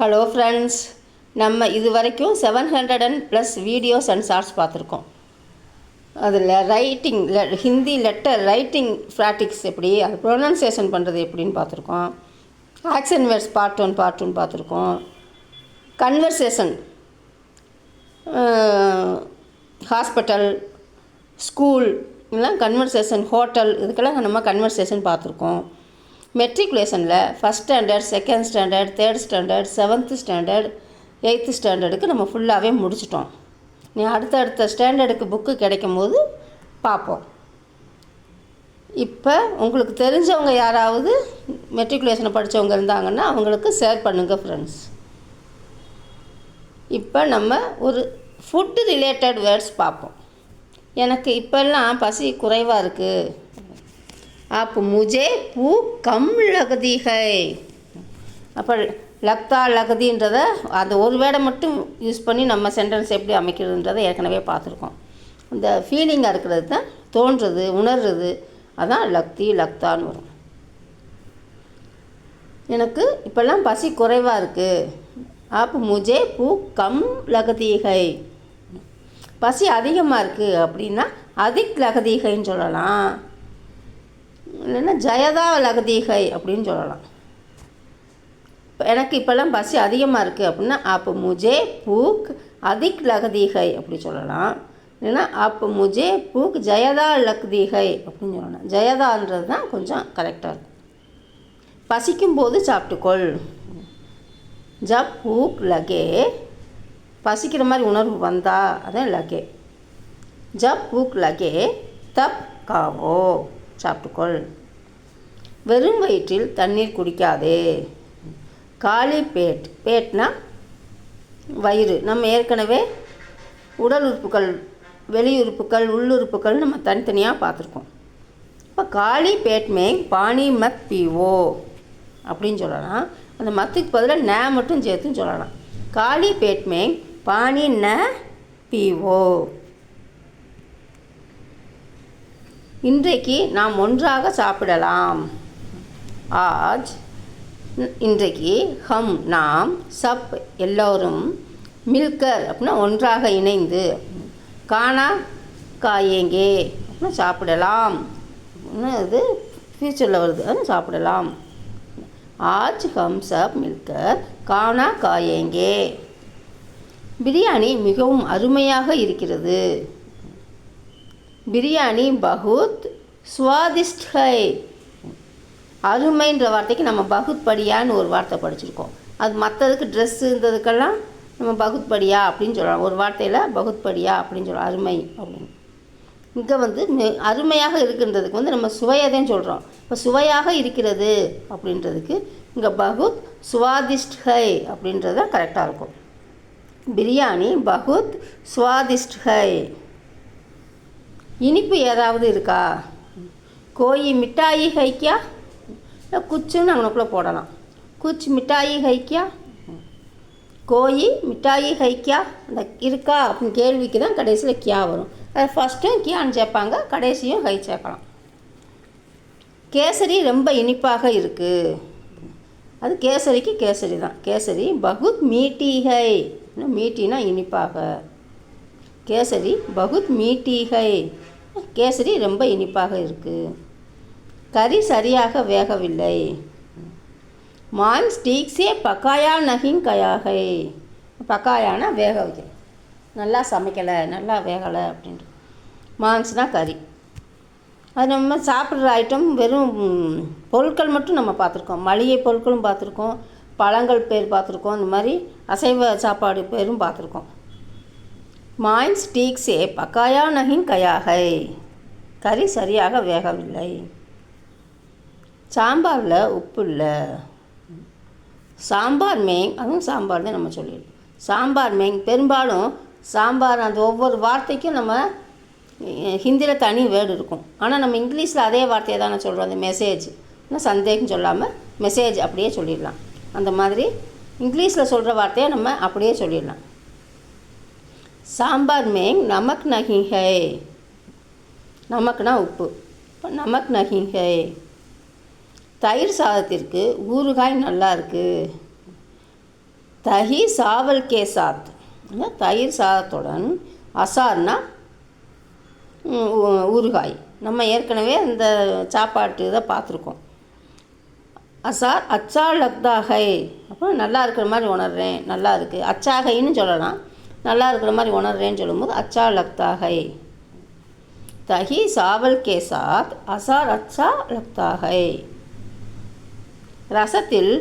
Hello friends, நம்ம இது வரைக்கும் 700+ வீடியோஸ் அண்ட் ஷார்ட்ஸ் பார்த்துருக்கோம். அதில் writing Hindi letter writing practice எப்படி, அது ப்ரொனன்சியேஷன் பண்ணுறது எப்படின்னு பார்த்துருக்கோம். ஆக்ஷன் வேர்ட்ஸ் பார்ட் 1 பார்ட் 2 பார்த்துருக்கோம். கன்வர்சேஷன், ஹாஸ்பிட்டல், ஸ்கூல் இதெல்லாம் கன்வர்சேஷன், ஹோட்டல் இதுக்கெல்லாம் நம்ம கன்வர்சேஷன் பார்த்துருக்கோம். மெட்ரிகுலேஷனில் first standard, second standard, third standard, 7th standard, 8th ஸ்டாண்டர்டுக்கு நம்ம ஃபுல்லாகவே முடிச்சிட்டோம். நீ அடுத்தடுத்த ஸ்டாண்டர்டுக்கு புக்கு கிடைக்கும் போது பார்ப்போம். இப்போ உங்களுக்கு தெரிஞ்சவங்க யாராவது மெட்ரிகுலேஷனை படித்தவங்க இருந்தாங்கன்னா அவங்களுக்கு ஷேர் பண்ணுங்கள் ஃப்ரெண்ட்ஸ். இப்போ நம்ம ஒரு ஃபுட்டு ரிலேட்டட் வேர்ட்ஸ் பார்ப்போம். எனக்கு இப்போல்லாம் பசி குறைவாக இருக்குது. आप मुझे भूख कम लगती है. அப்போ லக்தா லகதின்றதை அந்த ஒரு வேர்டை மட்டும் யூஸ் பண்ணி நம்ம சென்டென்ஸ் எப்படி அமைக்கிறதுன்றதை ஏற்கனவே பார்த்துருக்கோம். இந்த ஃபீலிங்காக இருக்கிறது தான் தோன்றுறது, உணர்றது, அதான் லக்தி லக்தான்னு வரும். எனக்கு இப்போல்லாம் பசி குறைவாக இருக்குது. ஆப் முஜே பூக் கம் லகதிகை. பசி அதிகமாக இருக்குது அப்படின்னா அதிக் லகதிகைன்னு சொல்லலாம். இல்லைன்னா ஜயதா லகதிகை அப்படின்னு சொல்லலாம். எனக்கு இப்போல்லாம் பசி அதிகமாக இருக்குது அப்படின்னா ஆப் முஜே பூக் அதிக் லகதிகை அப்படி சொல்லலாம். இல்லைன்னா ஆப் முஜே பூக் ஜயதா லகதிகை அப்படின்னு சொல்லலாம். ஜயதான்றது தான் கொஞ்சம் கரெக்டாக இருக்கும். பசிக்கும் போது சாப்பிட்டுக்கொள். ஜப் பூக் லகே, பசிக்கிற மாதிரி உணர்வு வந்தா அதான் லகே. ஜப் பூக் லகே தப் காவோ, சாப்பிட்டுக்கொள். வெறும் வயிற்றில் தண்ணீர் குடிக்காதே. காலி பேட், பேட்னா வயிறு. நம்ம ஏற்கனவே உடல் உறுப்புகள், வெளியுறுப்புகள், உள்ளுறுப்புகள் நம்ம தனித்தனியாக பார்த்துருக்கோம். இப்போ காலி பேட் மே பானி மத் பீவோ அப்படின்னு சொல்லலாம். அந்த மத்துக்கு பதிலாக ந மட்டும் சேர்த்துன்னு சொல்லலாம். காலி பேட் மே பானி ந பீவோ. இன்றைக்கு நாம் ஒன்றாக சாப்பிடலாம். ஆஜ், இன்றைக்கு ஹம் நாம், சப் எல்லோரும், மில்கர் அப்படின்னா ஒன்றாக இணைந்து, கானா காயேங்கே அப்படின்னா சாப்பிடலாம். இது ஃப்யூச்சரில் வருது, அது சாப்பிடலாம். ஆஜ் ஹம் சப் மில்கர் கானா காயேங்கே. பிரியாணி மிகவும் அருமையாக இருக்கிறது. பிரியாணி பகுத் ஸ்வாதிஷ்ட் ஹை. அருமைன்ற வார்த்தைக்கு நம்ம பகுத் படியான்னு ஒரு வார்த்தை படிச்சிருக்கோம். அது மற்றதுக்கு ட்ரெஸ்ஸு இருந்ததுக்கெல்லாம் நம்ம பகுத் படியா அப்படின்னு சொல்லலாம். ஒரு வார்த்தையில் பகுத் படியா அப்படின்னு சொல்லலாம், அருமை அப்படின்னு. இங்கே வந்து அருமையாக இருக்குன்றதுக்கு வந்து நம்ம சுவையதையும் சொல்கிறோம். இப்போ சுவையாக இருக்கிறது அப்படின்றதுக்கு இங்கே பகுத் ஸ்வாதிஷ்ட் ஹை அப்படின்றது தான் கரெக்டாக இருக்கும். பிரியாணி பகுத் ஸ்வாதிஷ்ட் ஹை. இனிப்பு ஏதாவது இருக்கா? கோயி மிட்டாயி ஹைக்கியா, இல்லை குச்சுன்னு அங்கனக்குள்ளே போடலாம். குச் மிட்டாயி ஹைக்கியா, கோயி மிட்டாயி ஹைக்கியா. இந்த இருக்கா அப்படின்னு கேள்விக்கு தான் கடைசியில் கியா வரும். அது ஃபஸ்ட்டும் கியான்னு சேர்ப்பாங்க, கடைசியும் ஹை சேர்க்கலாம். கேசரி ரொம்ப இனிப்பாக இருக்குது. அது கேசரிக்கு கேசரி தான். கேசரி பகுத் மீட்டி ஹை. மீட்டினா இனிப்பாக. கேசரி பகுத் மீட்டி ஹை. கேசரி ரொம்ப இனிப்பாக இருக்குது. கறி சரியாக வேகவில்லை. மான்ஸ் டீக் சே பக்காயா நஹிங் கயாகை. பக்காயானா வேக வைக்க, நல்லா சமைக்கலை, நல்லா வேகலை அப்படின்ட்டு. மான்ஸ்னால் கறி. அது நம்ம சாப்பிட்ற ஐட்டம் வெறும் பொருட்கள் மட்டும் நம்ம பார்த்துருக்கோம். மளிகை பொருட்களும் பார்த்துருக்கோம், பழங்கள் பேர் பார்த்துருக்கோம், இந்த மாதிரி அசைவ சாப்பாடு பேரும் பார்த்துருக்கோம். மான்ஸ் டீக் சே பக்காயா நஹிங் கயாகை. கறி சரியாக வேகவில்லை. சாம்பாரில் உப்பு இல்லை. சாம்பார் மேங், அதுவும் சாம்பார் தான் நம்ம சொல்லிடுவோம். சாம்பார் மேங், பெரும்பாலும் சாம்பார் அந்த ஒவ்வொரு வார்த்தைக்கும் நம்ம ஹிந்தியில் தனி வேர்டு இருக்கும். ஆனால் நம்ம இங்கிலீஷில் அதே வார்த்தையை தானே சொல்கிறோம். அந்த மெசேஜ், இன்னும் சந்தேகம் சொல்லாமல் மெசேஜ் அப்படியே சொல்லிடலாம். அந்த மாதிரி இங்கிலீஷில் சொல்கிற வார்த்தையை நம்ம அப்படியே சொல்லிடலாம். சாம்பார் மேங் நமக் நஹி ஹை. நமக்குனா உப்பு, நமக் நஹி ஹை. தயிர் சாதத்திற்கு ஊறுகாய் நல்லா இருக்குது. தஹி சாவல் கே சாத், தயிர் சாதத்துடன். அசார்னா ஊறுகாய். நம்ம ஏற்கனவே இந்த சாப்பாட்டு இதை பார்த்துருக்கோம். அசார் அச்சா லக்தாகை, அப்போ நல்லா இருக்கிற மாதிரி உணர்றேன், நல்லா இருக்குது. அச்சாகைன்னு சொல்லலாம். நல்லா இருக்கிற மாதிரி உணர்றேன்னு சொல்லும்போது அச்சா லக்தாகை. தஹி சாவல் கே சாத் அசார் அச்சா லக்தாகை. ரசத்தில்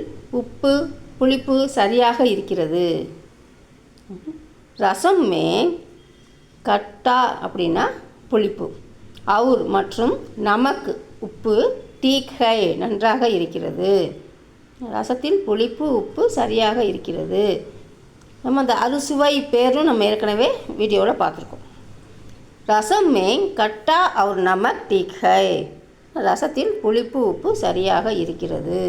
உப்பு புளிப்பு சரியாக இருக்கிறது. ரசம் மே கட்டா அப்படின்னா புளிப்பு, அவுர் மற்றும் நமக்கு உப்பு, டீக் ஹை நன்றாக இருக்கிறது. ரசத்தில் புளிப்பு உப்பு சரியாக இருக்கிறது. நம்ம அந்த அறுசுவை பேரும் நம்ம ஏற்கனவே வீடியோவில் பார்த்துருக்கோம். ரசம் மே கட்டா அவுர் நமக் டீக் ஹை. ரசத்தில் புளிப்பு உப்பு சரியாக இருக்கிறது.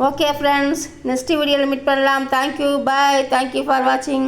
ஓகே ஃப்ரெண்ட்ஸ், நெக்ஸ்ட் வீடியோவில் மீட் பண்ணலாம். Thank you, bye. தேங்க்யூ ஃபார் வாட்சிங்.